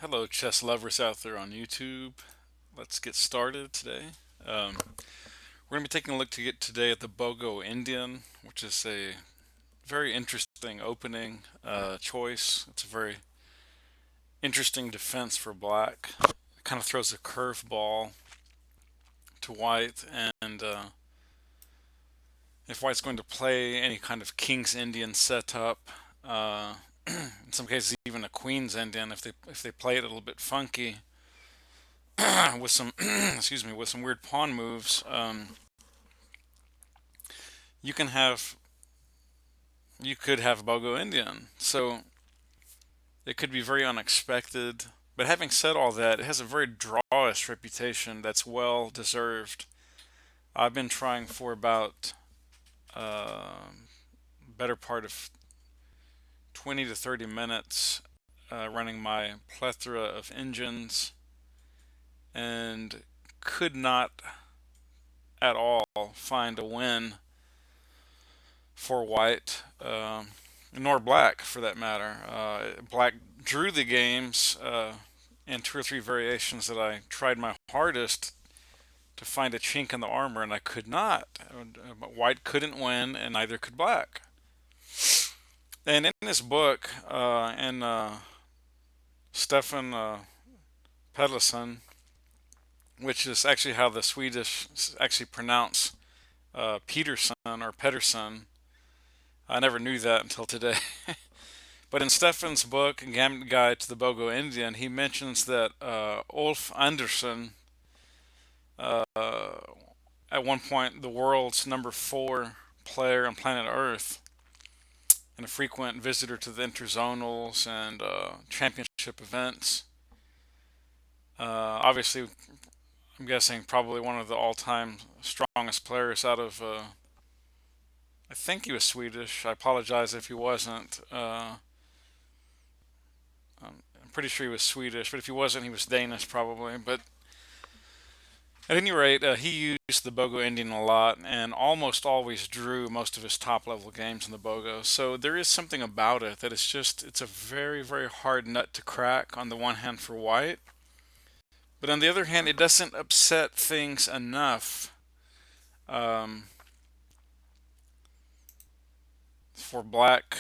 Hello, chess lovers out there on YouTube. Let's get started today. Um, we're going to be taking a look today at the Bogo-Indian, which is a very interesting opening choice. It's a very interesting defense for black. It kind of throws a curveball to white, and if white's going to play any kind of King's Indian setup, uh, in some cases even a Queen's Indian, if they play it a little bit funky, with some excuse me, with some weird pawn moves, you can have you could have Bogo-Indian. So it could be very unexpected. But having said all that, it has a very drawish reputation that's well deserved. I've been trying for about uh, better part of 20 to 30 minutes, running my plethora of engines, and could not at all find a win for white, nor black for that matter. Black drew the games in two or three variations that I tried my hardest to find a chink in the armor, and I could not. But white couldn't win, and neither could black. And in this book, and Steffen Pedersen, which is actually how the Swedish actually pronounce Peterson or Pedersen. I never knew that until today. But in Steffen's book, Gambit Guide to the Bogo-Indian, he mentions that Ulf Anderssen, uh, at one point the world's number 4 player on planet Earth, and a frequent visitor to the interzonals and championship events. Obviously, I'm guessing probably one of the all-time strongest players out of. I think he was Swedish. I apologize if he wasn't. I'm pretty sure he was Swedish, but if he wasn't, he was Danish probably. But at any rate, he used the Bogo-Indian a lot and almost always drew most of his top level games in the Bogo. So there is something about it that it's a very, very hard nut to crack on the one hand for white. But on the other hand, it doesn't upset things enough um, for black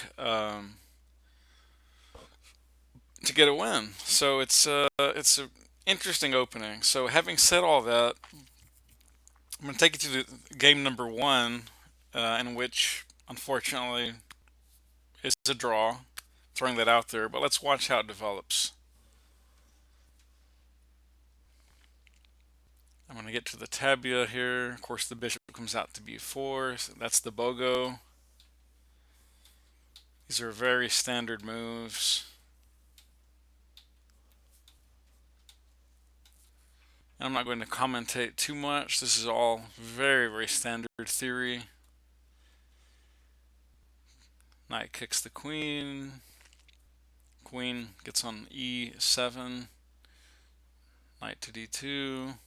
to get a win. So it's an interesting opening. So having said all that, I'm going to take you to the game number 1, in which unfortunately is a draw. Throwing that out there, but let's watch how it develops. I'm going to get to the tabia here. Of course, the bishop comes out to b4. So that's the Bogo. These are very standard moves. And I'm not going to commentate too much. This is all very, very standard theory. Knight kicks the queen. Queen gets on e7. Knight to d2.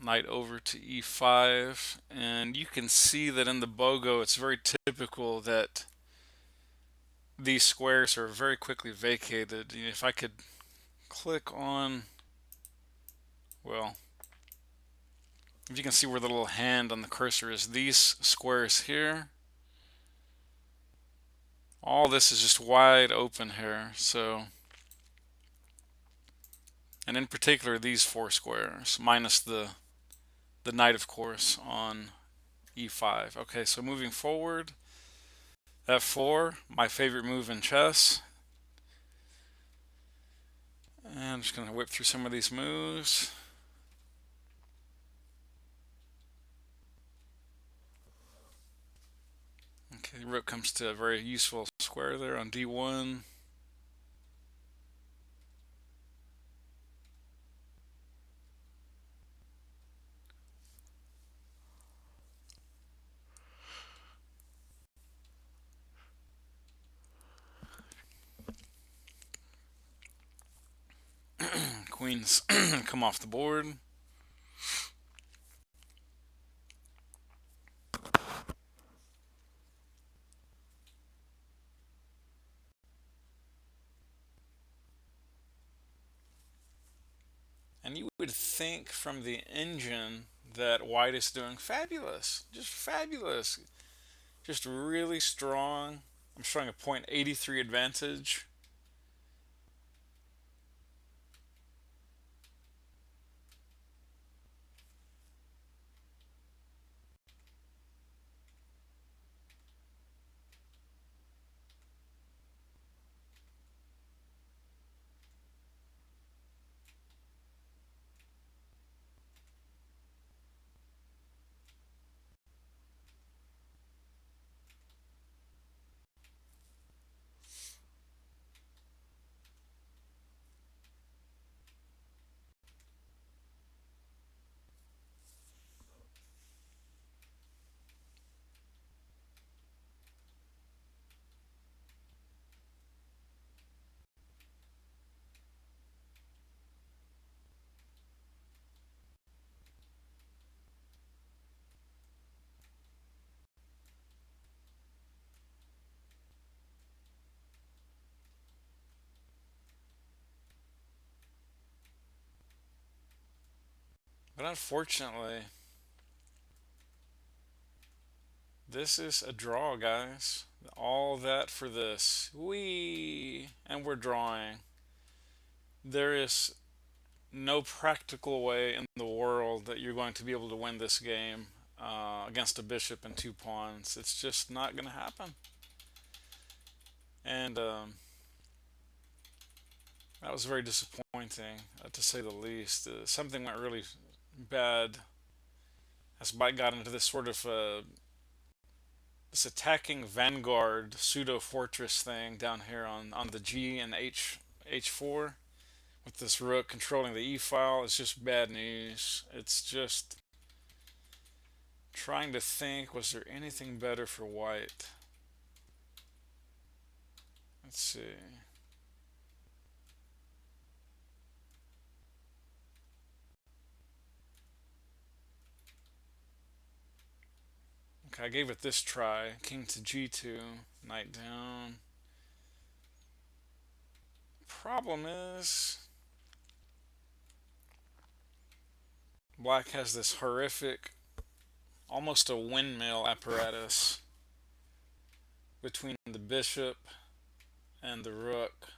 Knight over to e5. And you can see that in the Bogo, it's very typical that these squares are very quickly vacated. If I could click on, well, if you can see where the little hand on the cursor is, these squares here, all this is just wide open here. So, and in particular these 4 squares, minus the knight, of course, on e5. Okay, so moving forward, f4, my favorite move in chess. And I'm just going to whip through some of these moves. Okay, the rook comes to a very useful square there on d1. Queens come off the board. would think from the engine that white is doing fabulous, just fabulous, just really strong. I'm showing a .83 advantage. But unfortunately, this is a draw, guys. All that for this. And we're drawing. There is no practical way in the world that you're going to be able to win this game against a bishop and two pawns. It's just not going to happen. And that was very disappointing, to say the least. Something went really bad as White got into this sort of this attacking vanguard pseudo fortress thing down here on the G and H4 with this rook controlling the E file. It's just bad news. It's just trying to think, was there anything better for White? Let's see. Okay, I gave it this try. King to G2, knight down. Problem is, Black has this horrific, almost a windmill apparatus between the bishop and the rook.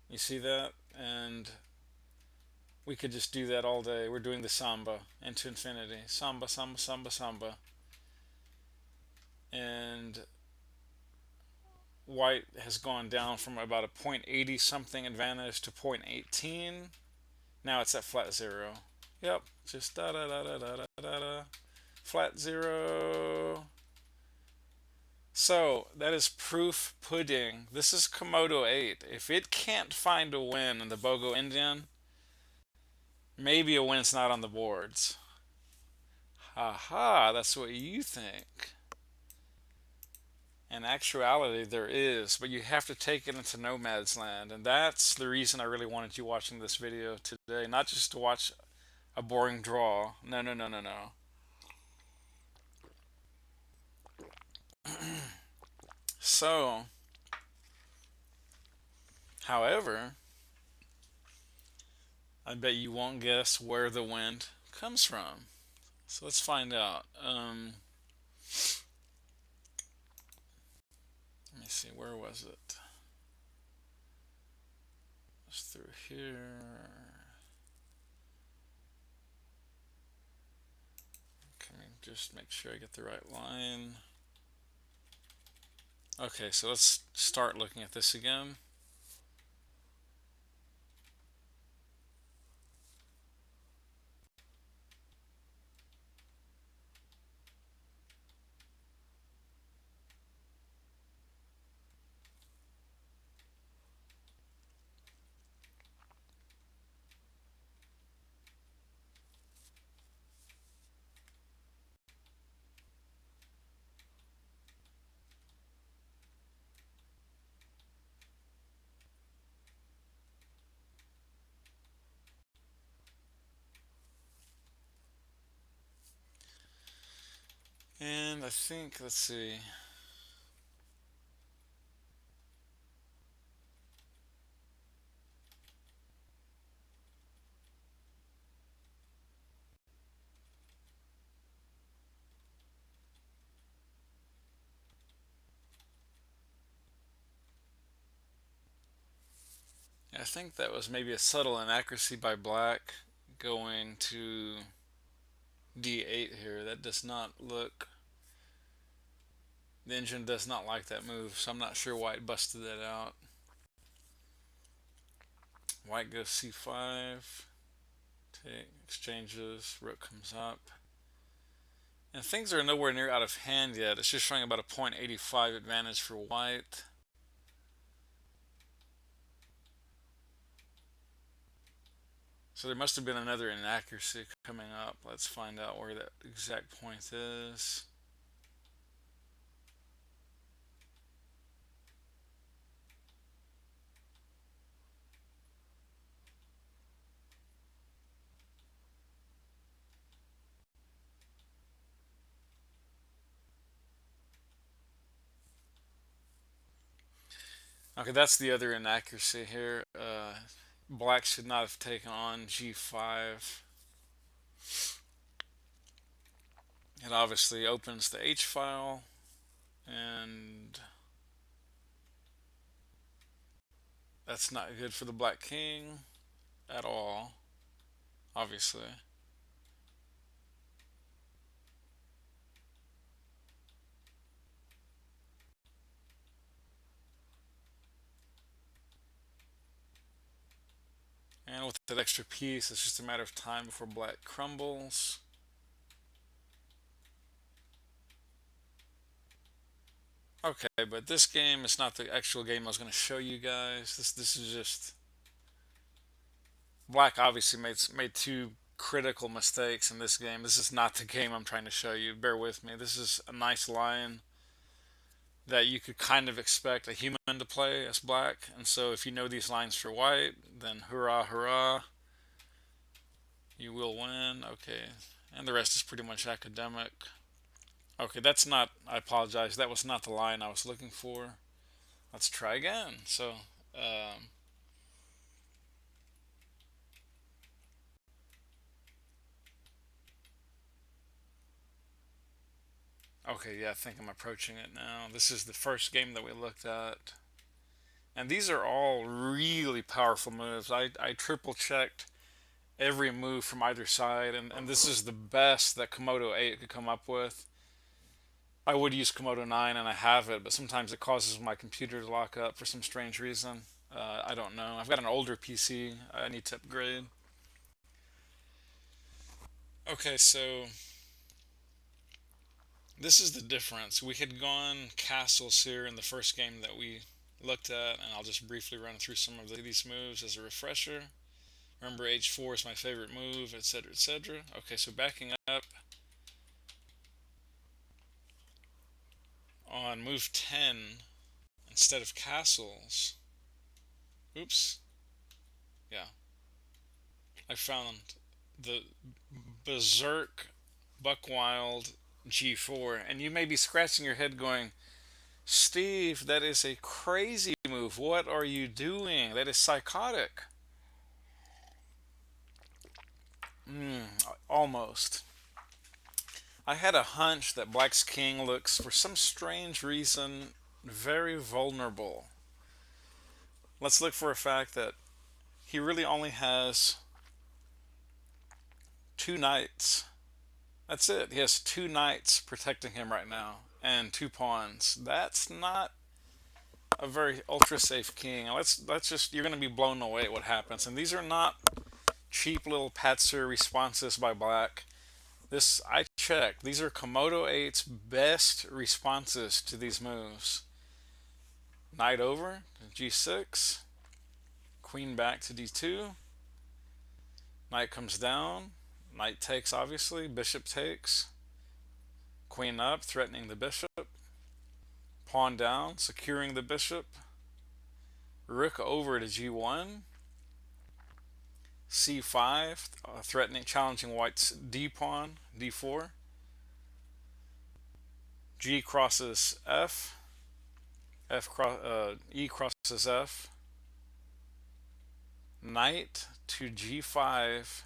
You see that? And we could just do that all day. We're doing the samba into infinity. Samba, samba, samba, samba. And White has gone down from about a .80 something advantage to .18. Now it's at flat zero. Yep, just da da da da da da da da. Flat zero. So that is proof pudding. This is Komodo 8. If it can't find a win in the Bogo-Indian, maybe a win's not on the boards. Ha ha, that's what you think. In actuality, there is, but you have to take it into Nomad's Land, and that's the reason I really wanted you watching this video today. Not just to watch a boring draw. No, no, no, no, no. So, however, I bet you won't guess where the wind comes from. So let's find out. Let me see, where was it? It's through here. Can we just make sure I get the right line? Okay, so let's start looking at this again. And I think, let's see. I think that was maybe a subtle inaccuracy by black going to d8 here. That does not look. The engine does not like that move, so I'm not sure why it busted that out. White goes c5. Take exchanges. Rook comes up. And things are nowhere near out of hand yet. It's just showing about a 0.85 advantage for white. So there must have been another inaccuracy coming up. Let's find out where that exact point is. Okay, that's the other inaccuracy here. Black should not have taken on g5. It obviously opens the h file, and that's not good for the black king at all, obviously. And with that extra piece, it's just a matter of time before black crumbles. Okay, but this game is not the actual game I was going to show you guys. This is just black. Obviously made two critical mistakes in this game. This is not the game I'm trying to show you. Bear with me. This is a nice line that you could kind of expect a human to play as black. And so if you know these lines for white, then hurrah, hurrah, you will win. Okay, and the rest is pretty much academic. Okay, that's not, I apologize, that was not the line I was looking for. Let's try again. So, um, okay, yeah, I think I'm approaching it now. This is the first game that we looked at. And these are all really powerful moves. I triple checked every move from either side, and this is the best that Komodo 8 could come up with. I would use Komodo 9 and I have it, but sometimes it causes my computer to lock up for some strange reason. I don't know. I've got an older PC I need to upgrade. Okay, so this is the difference. We had gone castles here in the first game that we looked at, and I'll just briefly run through some of these moves as a refresher. Remember, h4 is my favorite move, etc., etc. Okay, so backing up on move 10, instead of castles, oops, yeah, I found the berserk buckwild g4, and you may be scratching your head going, Steve, that is a crazy move. What are you doing? That is psychotic. Almost. I had a hunch that Black's king looks, for some strange reason, very vulnerable. Let's look for a fact that he really only has two knights. That's it. He has two knights protecting him right now, and two pawns. That's not a very ultra safe king. Let's just, you're going to be blown away at what happens. And these are not cheap little patzer responses by Black. This, I checked. These are Komodo 8's best responses to these moves. Knight over to g6. Queen back to d2. Knight comes down. Knight takes, obviously. Bishop takes. Queen up, threatening the bishop. Pawn down, securing the bishop. Rook over to g1. c5, threatening, challenging white's d pawn, d4. G crosses f. E crosses f. Knight to g5.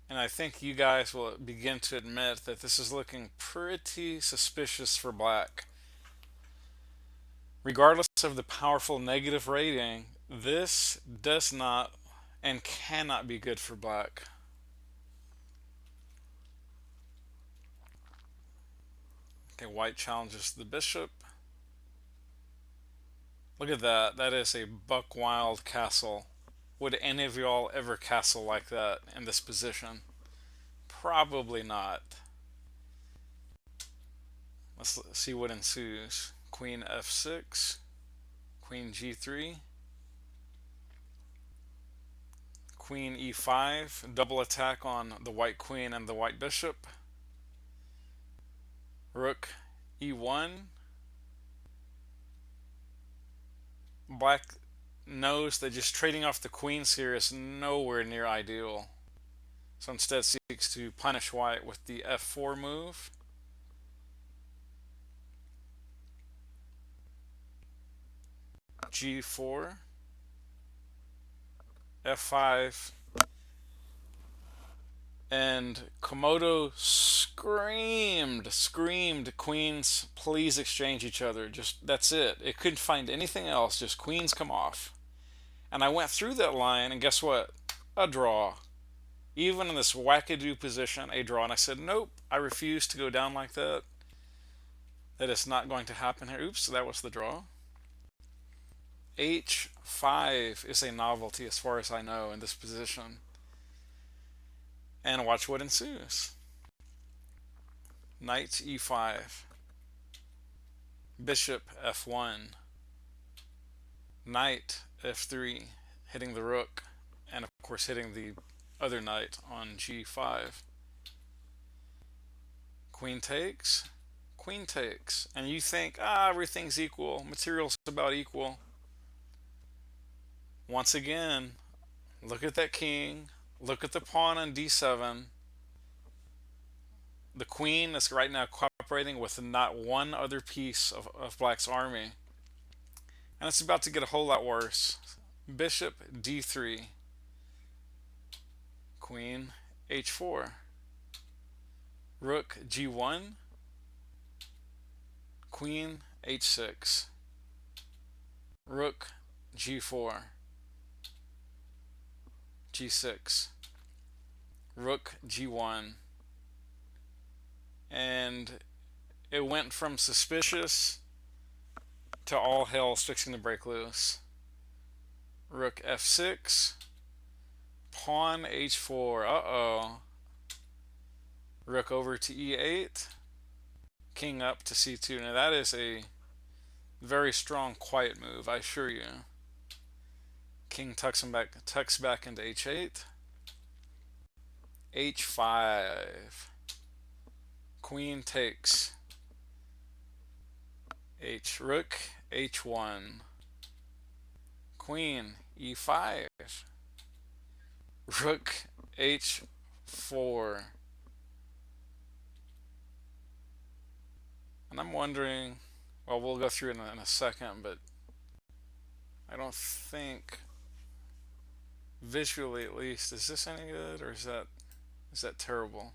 And I think you guys will begin to admit that this is looking pretty suspicious for Black. Regardless of the powerful negative rating, this does not and cannot be good for black. Okay, white challenges the bishop. Look at that. That is a buck wild castle. Would any of y'all ever castle like that in this position? Probably not. Let's see what ensues. Queen f6, queen g3, queen e5, double attack on the white queen and the white bishop. Rook e1. Black knows that just trading off the queens here is nowhere near ideal. So instead seeks to punish white with the f4 move. G4, F5, and Komodo screamed, queens, please exchange each other. Just, that's it. It couldn't find anything else, just queens come off. And I went through that line, and guess what? A draw. Even in this wackadoo position, a draw. And I said, nope, I refuse to go down like that. That is not going to happen here. Oops, that was the draw. H5 is a novelty as far as I know in this position. And watch what ensues. Knight e5. Bishop f1. Knight f3, hitting the rook, and of course hitting the other knight on g5. Queen takes, queen takes. And you think, everything's equal, material's about equal. Once again, look at that king, look at the pawn on d7. The queen is right now cooperating with not one other piece of black's army. And it's about to get a whole lot worse. Bishop d3. Queen h4. Rook g1. Queen h6. Rook g4. g6. Rook g1. And it went from suspicious to all hell's fixing to break loose. Rook f6. Pawn h4. Uh-oh. Rook over to e8. King up to c2. Now that is a very strong quiet move, I assure you. King tucks back into h8. h5. Queen takes. Rook h1. Queen e5. Rook h4. And I'm wondering, well, we'll go through it in a second, but I don't think, visually at least, is this any good, or is that terrible?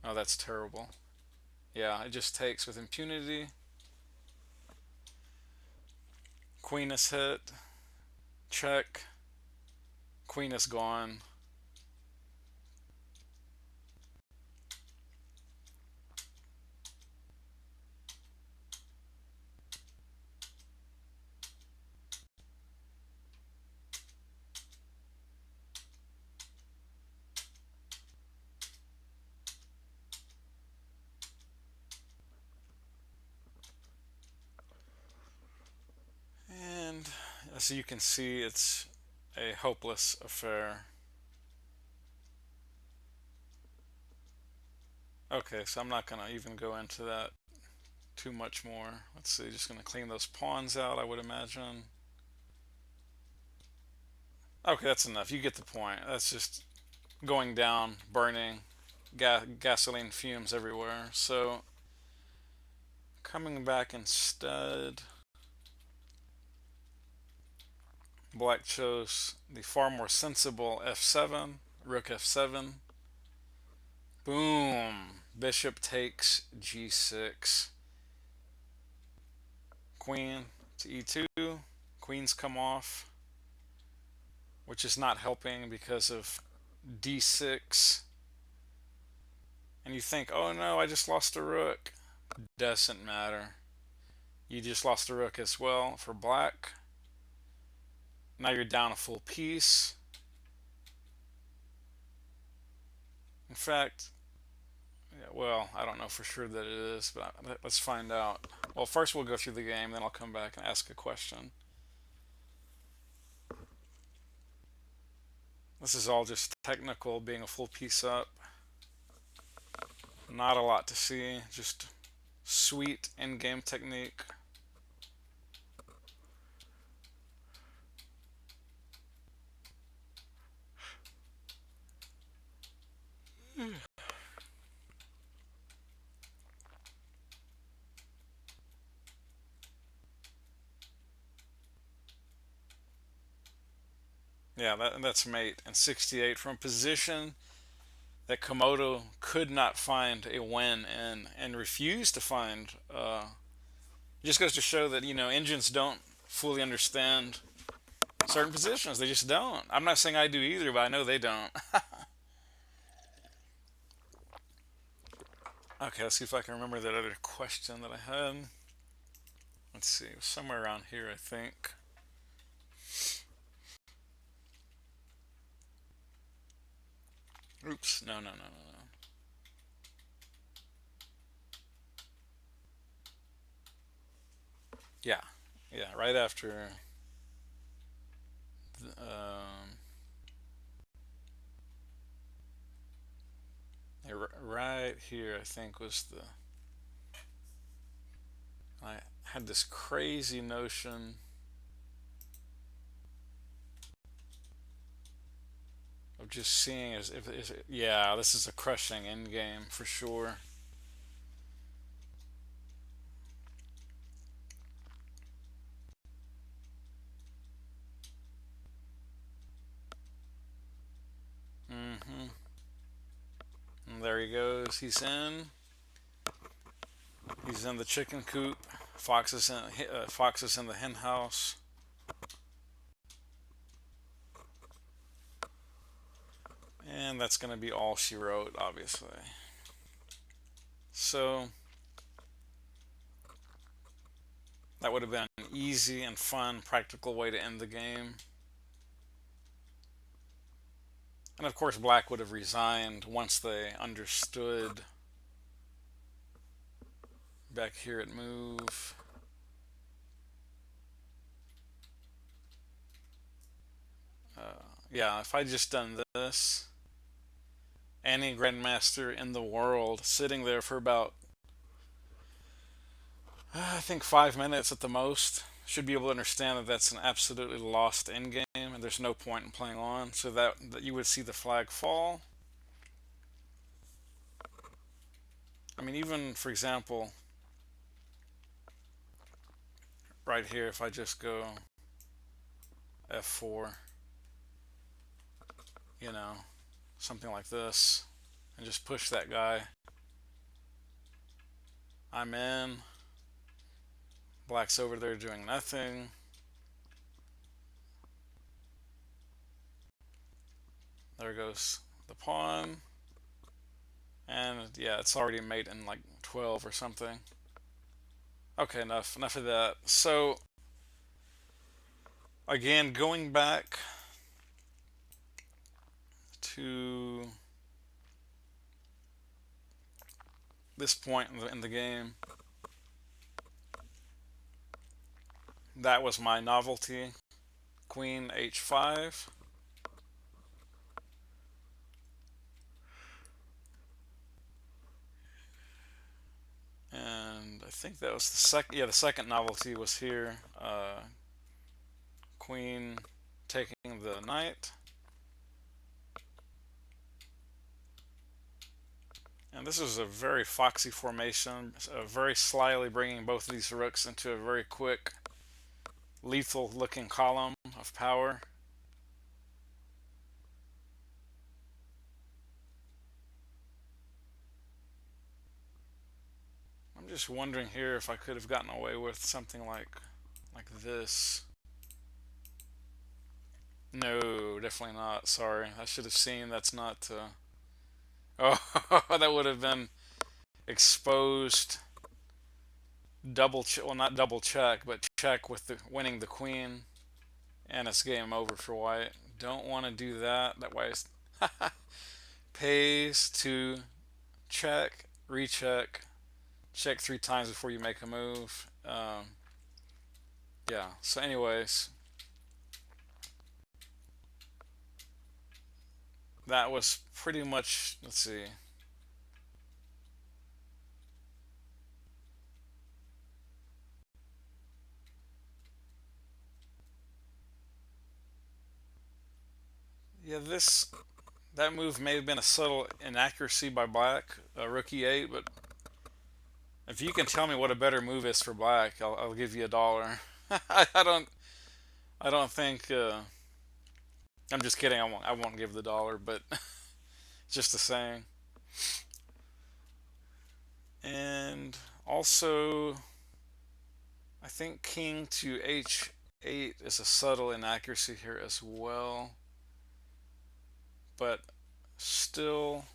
Oh, that's terrible. Yeah, it just takes with impunity. Queen is hit. Check. Queen is gone. And as you can see, it's a hopeless affair. Okay, so I'm not going to even go into that too much more. Let's see, just going to clean those pawns out, I would imagine. Okay, that's enough. You get the point. That's just going down, burning, gasoline fumes everywhere. So, coming back instead, black chose the far more sensible f7, rook f7. Boom. Bishop takes g6. Queen to e2. Queens come off, which is not helping because of d6. And you think, oh no, I just lost a rook. Doesn't matter. You just lost a rook as well for black. Now you're down a full piece. In fact, yeah, well, I don't know for sure that it is, but let's find out. Well, first we'll go through the game, then I'll come back and ask a question. This is all just technical, being a full piece up. Not a lot to see, just sweet in-game technique. Yeah, that's mate. And 68 from position that Komodo could not find a win in and refused to find. It just goes to show that, engines don't fully understand certain positions. They just don't. I'm not saying I do either, but I know they don't. Okay, let's see if I can remember that other question that I had. Let's see, somewhere around here, I think. Oops, no, no, no, no, no. Yeah, yeah, right after. Um, yeah, right here, I think was the. I had this crazy notion of just seeing as if yeah, this is a crushing end game for sure. Mm-hmm. And there he goes. He's in. He's in the chicken coop. Fox is in the hen house. And that's going to be all she wrote, obviously. So that would have been an easy and fun, practical way to end the game. And of course, Black would have resigned once they understood. Back here at move. Yeah, if I just done this, any grandmaster in the world sitting there for about, I think 5 minutes at the most, should be able to understand that that's an absolutely lost endgame and there's no point in playing on. So that you would see the flag fall. I mean, even for example, right here, if I just go f4, something like this, and just push that guy, I'm in. Black's over there doing nothing. There goes the pawn. And yeah, it's already mate in like 12 or something. Okay, enough of that. So again, going back to this point in the game, that was my novelty. Queen h5. And I think that was the second. Yeah, the second novelty was here. Queen taking the knight. And this is a very foxy formation, very slyly bringing both of these rooks into a very quick, lethal-looking column of power. just wondering here if I could have gotten away with something like this. No, definitely not. Sorry, I should have seen. That's not. Oh, that would have been exposed. Well, not double check, but check with the winning the queen, and it's game over for white. Don't want to do that. That way, it's pays to check, recheck, check 3 times before you make a move. Yeah. So, anyways, that was pretty much. Let's see. Yeah, this that move may have been a subtle inaccuracy by black, rookie eight. But if you can tell me what a better move is for black, I'll give you $1. I don't. I don't think. I'm just kidding. I won't give the dollar, but just the saying. And also, I think king to h8 is a subtle inaccuracy here as well. But still,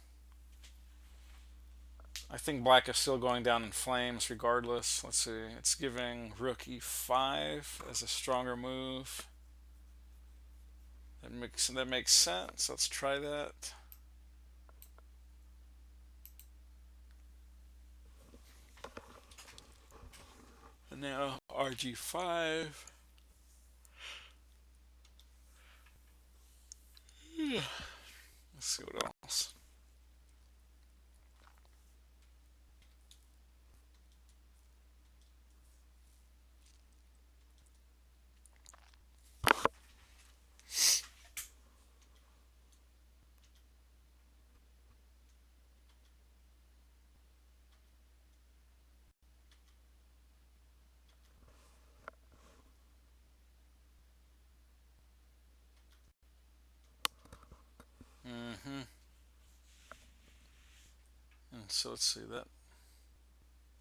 I think black is still going down in flames regardless. Let's see. It's giving rook e5 as a stronger move. That makes sense. Let's try that. And now rg5. Let's see what else. Mm-hmm. And so let's see that.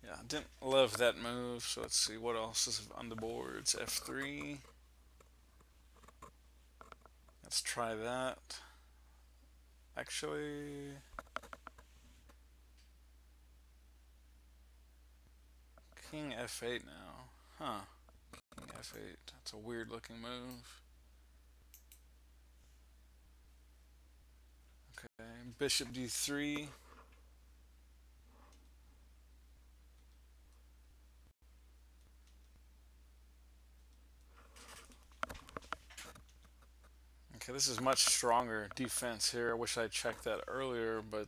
Yeah, I didn't love that move. So let's see what else is on the boards. F3. Let's try that. Actually, king f8 now. Huh. King f8. That's a weird looking move. Okay. Bishop d3. Okay, this is much stronger defense here. I wish I checked that earlier, but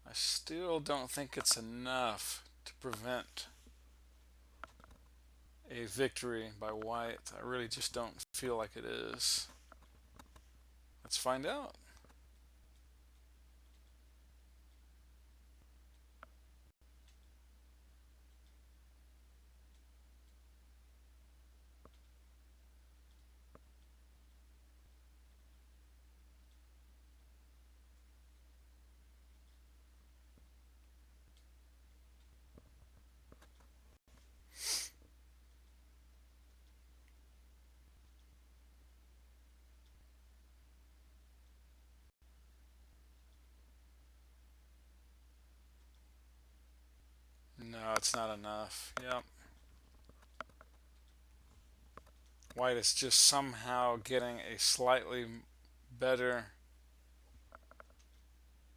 I still don't think it's enough to prevent a victory by white. I really just don't feel like it is. Let's find out. No, it's not enough. Yep. White is just somehow getting a slightly better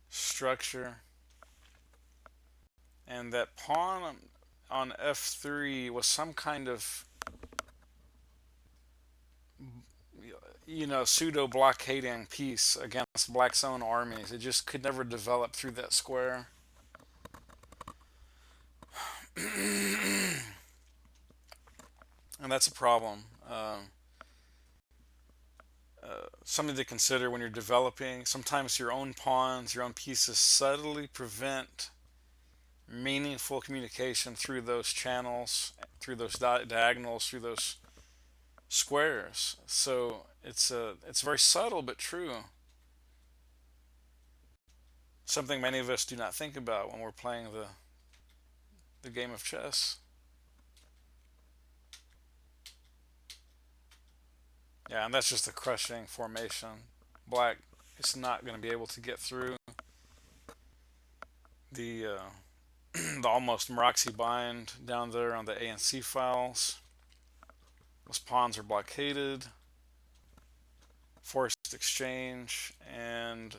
structure. And that pawn on f3 was some kind of, pseudo blockading piece against black's own armies. It just could never develop through that square. And that's a problem. Something to consider when you're developing. Sometimes your own pawns, your own pieces subtly prevent meaningful communication through those channels, through those diagonals, through those squares. So it's very subtle but true. Something many of us do not think about when we're playing the game of chess. Yeah, and that's just a crushing formation. Black is not going to be able to get through the the almost Meraxi bind down there on the A and C files. Those pawns are blockaded. Forced exchange, and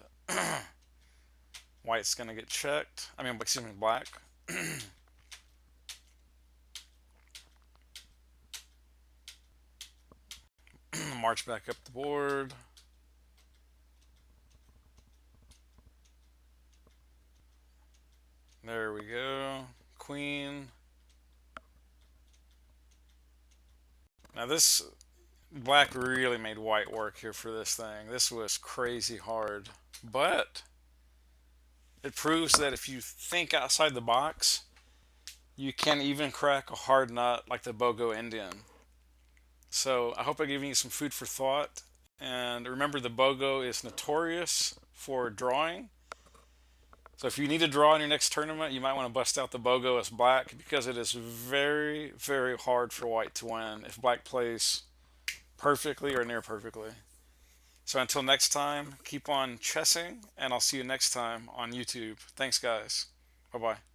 white's going to get checked. I mean, excuse me, black. March back up the board. There we go. Queen. Now this black really made white work here for this thing. This was crazy hard. But it proves that if you think outside the box, you can even crack a hard nut like the Bogo-Indian. So I hope I gave you some food for thought. And remember, the Bogo is notorious for drawing. So if you need to draw in your next tournament, you might want to bust out the Bogo as black because it is very, very hard for white to win if black plays perfectly or near perfectly. So until next time, keep on chessing, and I'll see you next time on YouTube. Thanks, guys. Bye bye.